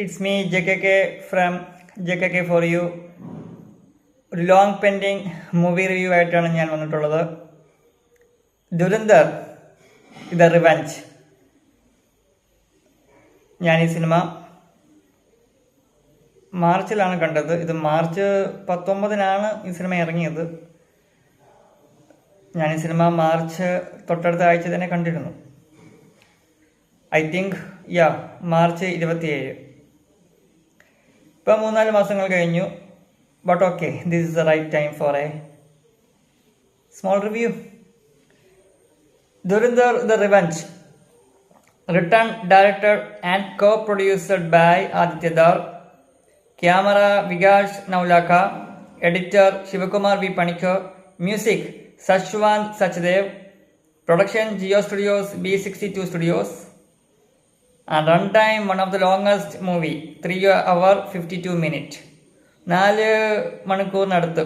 It's me JKK from JKK for you. ഒരു long pending movie review ആയിട്ടാണ് ഞാൻ വന്നിട്ടുള്ളത്. Dhurandhar the revenge. ഞാൻ ഈ സിനിമ മാർച്ചിലാണ് കണ്ടത്. ഇത് മാർച്ച് 19 ഈ സിനിമ ഇറങ്ങിയത്. ഞാൻ ഈ സിനിമ മാർച്ച് തൊട്ടടുത്ത ആഴ്ച തന്നെ കണ്ടിരുന്നു. I think March 27. ഇപ്പം 3-4 മാസങ്ങൾ കഴിഞ്ഞു. But okay, this is the right time for a small review. Dhurandhar the revenge, written, directed and co-produced by Aditya Dar. Camera Vigash Naulaka. Editor Shivakumar V. Panikkar. Music Sashwant Sachdev. Production Geo Studios, B62 Studios. And runtime one of the longest movie, 3 hours 52 minutes. 4 മണിക്കൂറിനടുത്ത്,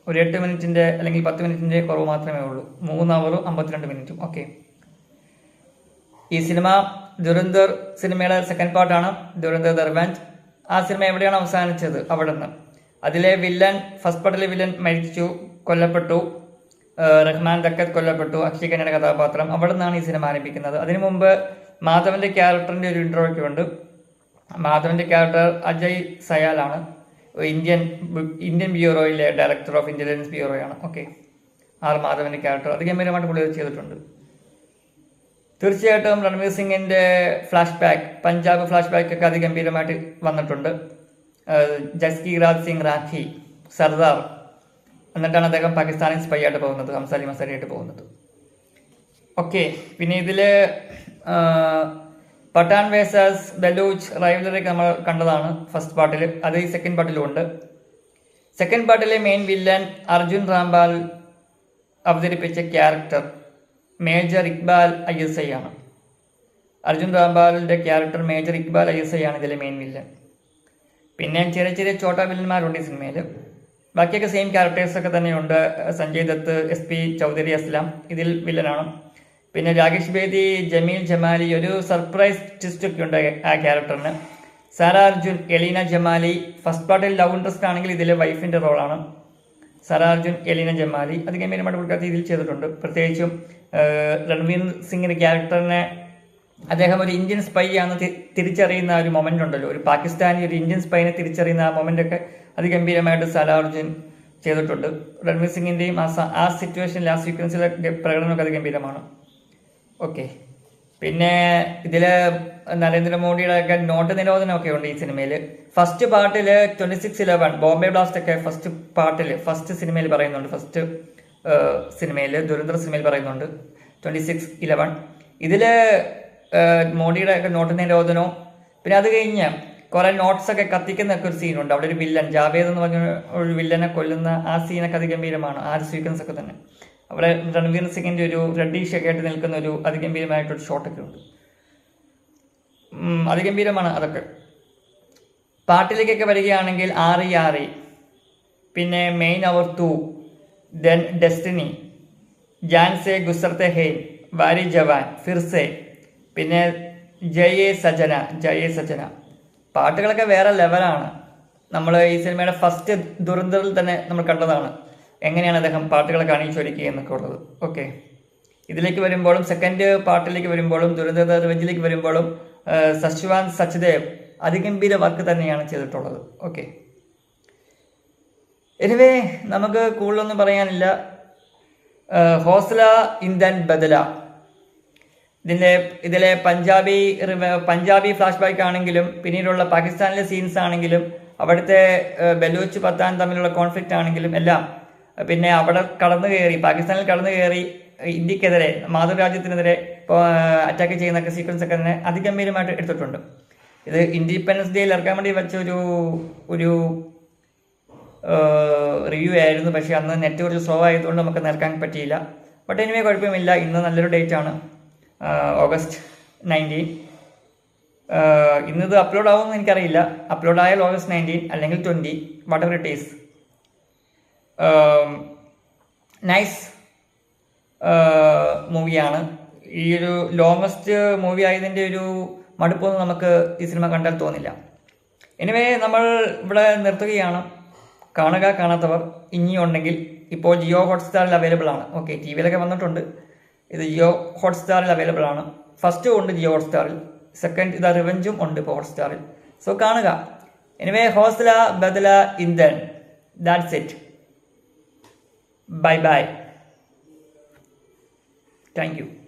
ഒരു 8 മിനിറ്റിൻ്റെ അല്ലെങ്കിൽ 10 മിനിറ്റിൻ്റെ കുറവ് മാത്രമേ ഉള്ളൂ. 3 hours 52 മിനിറ്റും. Okay, ഈ cinema Dhurandhar സിനിമയുടെ സെക്കൻഡ് പാർട്ടാണ്, ദുരന്തർ ദ റിവഞ്ച്. ആ സിനിമ എവിടെയാണ് അവസാനിച്ചത്? അവിടെ നിന്ന്. അതിലെ വില്ലൻ, ഫസ്റ്റ് പാർട്ടിലെ വില്ലൻ മരിച്ചു, കൊല്ലപ്പെട്ടു. റഹ്മാൻ ദക്കത്ത് കൊല്ലപ്പെട്ടു, അക്ഷയ് ഖന്നയുടെ കഥാപാത്രം. അവിടെ നിന്നാണ് ഈ സിനിമ ആരംഭിക്കുന്നത്. അതിനു മുമ്പ് മാധവന്റെ ക്യാരക്ടറിന്റെ ഒരു ഇൻട്രോ ഒക്കെ ഉണ്ട്. മാധവന്റെ ക്യാരക്ടർ അജയ് സയാലാണ്. ഇന്ത്യൻ ബ്യൂറോയിലെ ഡയറക്ടർ ഓഫ് ഇന്റലിജൻസ് ബ്യൂറോയാണ്. ഓക്കെ, മാധവന്റെ ക്യാരക്ടർ അത് ഗംഭീരമായിട്ട് പുള്ളി ചെയ്തിട്ടുണ്ട്. തീർച്ചയായിട്ടും രൺവീർ സിംഗിന്റെ flashback, Punjab flashback ഒക്കെ അതിഗംഭീരമായിട്ട് വന്നിട്ടുണ്ട്. ജസ്കീരാജ് സിംഗ് റാഖി, സർദാർ, എന്നിട്ടാണ് അദ്ദേഹം പാകിസ്ഥാനി സ്പൈ ആയിട്ട് പോകുന്നത്, ഹംസാലി മസാരി ആയിട്ട് പോകുന്നത്. ഓക്കെ, പിന്നെ ഇതില് പഠാൻ വേഴ്സസ് ബലൂച്ച് റൈവലറി നമ്മൾ കണ്ടതാണ് ഫസ്റ്റ് പാർട്ടിൽ. അത് ഈ സെക്കൻഡ് പാർട്ടിലും ഉണ്ട്. സെക്കൻഡ് പാർട്ടിലെ മെയിൻ വില്ലൻ അർജുൻ റാംപാൽ അവതരിപ്പിച്ച ക്യാരക്ടർ മേജർ ഇക്ബാൽ ISI ആണ്. അർജുൻ റാംപാലിന്റെ ക്യാരക്ടർ മേജർ ഇക്ബാൽ ISI ആണ് ഇതിലെ മെയിൻ വില്ലൻ. പിന്നെ ചെറിയ ചെറിയ ചോട്ടാ വില്ലന്മാരുണ്ട് ഈ സിനിമയിൽ. ബാക്കിയൊക്കെ സെയിം ക്യാരക്ടേഴ്സ് ഒക്കെ തന്നെയുണ്ട്. സഞ്ജയ് ദത്ത്, SP ചൗധരി അസ്ലാം ഇതിൽ വില്ലനാണ്. പിന്നെ രാകേഷ് ബേദി, ജമീൽ ജമാലി, ഒരു സർപ്രൈസ് ട്വിസ്റ്റ് ഒക്കെ ഉണ്ട് ആ ക്യാരക്ടറിന്. സാര അർജുൻ, എലീന ജമാലി. ഫസ്റ്റ് പാർട്ടിൽ ലവ് ഇൻട്രസ്റ്റ് ആണെങ്കിൽ ഇതിലെ വൈഫിന്റെ റോളാണ്. സാര അർജുൻ, എലീന ജമാലി അത് ഗംഭീരമായിട്ട് പുള്ളിക്കാരത്തി ഇതിൽ ചെയ്തിട്ടുണ്ട്. പ്രത്യേകിച്ചും രൺവീർ സിംഗിന്റെ ക്യാരക്ടറിനെ അദ്ദേഹം ഒരു ഇന്ത്യൻ സ്പൈ ആണെന്ന് തിരിച്ചറിയുന്ന ഒരു മൊമെന്റ് ഉണ്ടല്ലോ, ഒരു പാകിസ്ഥാനി ഒരു ഇന്ത്യൻ സ്പൈനെ തിരിച്ചറിയുന്ന ആ മൊമെന്റ് ഒക്കെ അതിഗംഭീരമായിട്ട് സാര അർജുൻ ചെയ്തിട്ടുണ്ട്. രൺവീർ സിംഗിന്റെയും ആ സിറ്റുവേഷനിൽ, ആ സീക്വൻസിലെ പ്രകടനമൊക്കെ അതിഗംഭീരമാണ്. ഓക്കെ, പിന്നെ ഇതില് നരേന്ദ്രമോദിയുടെ ഒക്കെ നോട്ട് നിരോധനമൊക്കെ ഉണ്ട് ഈ സിനിമയിൽ. ഫസ്റ്റ് പാർട്ടില് 26/11 ബോംബെ ബ്ലാസ്റ്റ് ഒക്കെ ഫസ്റ്റ് പാർട്ടിൽ, ഫസ്റ്റ് സിനിമയിൽ പറയുന്നുണ്ട്. ഫസ്റ്റ് സിനിമയിൽ, ദുരന്തർ സിനിമയിൽ പറയുന്നുണ്ട് 26/11. ഇതില് മോഡിയുടെ ഒക്കെ നോട്ട് നിരോധനവും, പിന്നെ അത് കഴിഞ്ഞ് കുറെ നോട്ട്സ് ഒക്കെ കത്തിക്കുന്ന ഒക്കെ ഒരു സീനുണ്ട്. അവിടെ ഒരു വില്ലൻ ജാവേദ് എന്ന് പറഞ്ഞ ഒരു വില്ലനെ കൊല്ലുന്ന ആ സീനൊക്കെ അതിഗംഭീരമാണ്. ആ സീക്വൻസ് ഒക്കെ തന്നെ അവിടെ രൺവീർ സിംഗിന്റെ ഒരു റെഡീഷ് ഒക്കെ ആയിട്ട് നിൽക്കുന്ന ഒരു അതിഗംഭീരമായിട്ടൊരു ഷോട്ടൊക്കെ ഉണ്ട്. അതിഗംഭീരമാണ് അതൊക്കെ. പാട്ടിലേക്കൊക്കെ വരികയാണെങ്കിൽ ആറി, പിന്നെ മെയിൻ അവർ 2, ദെൻ ഡെസ്റ്റിനി, ജാൻസെ ഗുസർത്തെ ഹേ, വാരി ജവാൻ, ഫിർസെ, പിന്നെ ജയേ സജന. പാട്ടുകളൊക്കെ വേറെ ലെവലാണ്. നമ്മൾ ഈ സിനിമയുടെ ഫസ്റ്റ് ദുരന്തറിൽ തന്നെ നമ്മൾ കണ്ടതാണ് എങ്ങനെയാണ് അദ്ദേഹം പാട്ടുകളൊക്കെ അണിയിച്ചൊരുക്കുക എന്നൊക്കെ ഉള്ളത്. ഓക്കെ, ഇതിലേക്ക് വരുമ്പോഴും സെക്കൻഡ് പാർട്ടിലേക്ക് വരുമ്പോഴും ദുരന്ത റിവഞ്ചിലേക്ക് വരുമ്പോഴും സശ്വാന്ത് സച്ദേവ് അതിഗംഭീര വർക്ക് തന്നെയാണ് ചെയ്തിട്ടുള്ളത്. ഓക്കെ, എനിവേ നമുക്ക് കൂടുതലൊന്നും പറയാനില്ല. ഹോസ്ല ഇന്ധൻ ബദല, ഇതിലെ പഞ്ചാബി ഫ്ലാഷ് ബാക്ക് ആണെങ്കിലും പിന്നീടുള്ള പാകിസ്ഥാനിലെ സീൻസ് ആണെങ്കിലും അവിടുത്തെ ബലൂച്ച് പത്താൻ തമ്മിലുള്ള കോൺഫ്ലിക്റ്റ് ആണെങ്കിലും എല്ലാം, പിന്നെ അവിടെ പാകിസ്ഥാനിൽ കടന്നു കയറി ഇന്ത്യക്കെതിരെ, മാതൃരാജ്യത്തിനെതിരെ അറ്റാക്ക് ചെയ്യുന്ന സീക്വൻസ് ഒക്കെ തന്നെ അതിഗംഭീരമായിട്ട് എടുത്തിട്ടുണ്ട്. ഇത് ഇൻഡിപെൻഡൻസ് ഡേയിൽ ഇറക്കാൻ വേണ്ടി വെച്ച ഒരു റിവ്യൂ ആയിരുന്നു. പക്ഷെ അന്ന് നെറ്റ് കുറച്ച് സ്ലോ ആയതുകൊണ്ട് നമുക്ക് നിൽക്കാൻ പറ്റിയില്ല. ബട്ട് എനിവേ കുഴപ്പമില്ല. ഇന്ന് നല്ലൊരു ഡേറ്റ് ആണ്, August 19. ഇന്നത് അപ്ലോഡ് ആവുമെന്ന് എനിക്കറിയില്ല. അപ്ലോഡ് ആയാൽ August 19 അല്ലെങ്കിൽ 20, what ever it is. Nice മൂവിയാണ്. ഈ ഒരു ലോങ്ങസ്റ്റ് മൂവി ആയതിൻ്റെ ഒരു മടുപ്പൊന്നും നമുക്ക് ഈ സിനിമ കണ്ടാൽ തോന്നില്ല. എനിവേ നമ്മൾ ഇവിടെ നിർത്തുകയാണ്. കാണുക, കാണാത്തവർ ഇനിയുണ്ടെങ്കിൽ ഇപ്പോൾ ജിയോ ഹോട്ട്സ്റ്റാറിൽ അവൈലബിൾ ആണ്. ഓക്കെ, ടി വിയിലൊക്കെ വന്നിട്ടുണ്ട്. ഇത് ജിയോ ഹോട്ട്സ്റ്റാറിൽ അവൈലബിൾ ആണ്. ഫസ്റ്റ് ഉണ്ട് ജിയോ ഹോട്ട്സ്റ്റാറിൽ, സെക്കൻഡ് ഇത് റിവെഞ്ചും ഉണ്ട് ഇപ്പോൾ ഹോട്ട്സ്റ്റാറിൽ. സോ കാണുക. എനിവേ ഹോസ്ല ബദല ഇന്ധൻ, that's it. Bye bye. Thank U.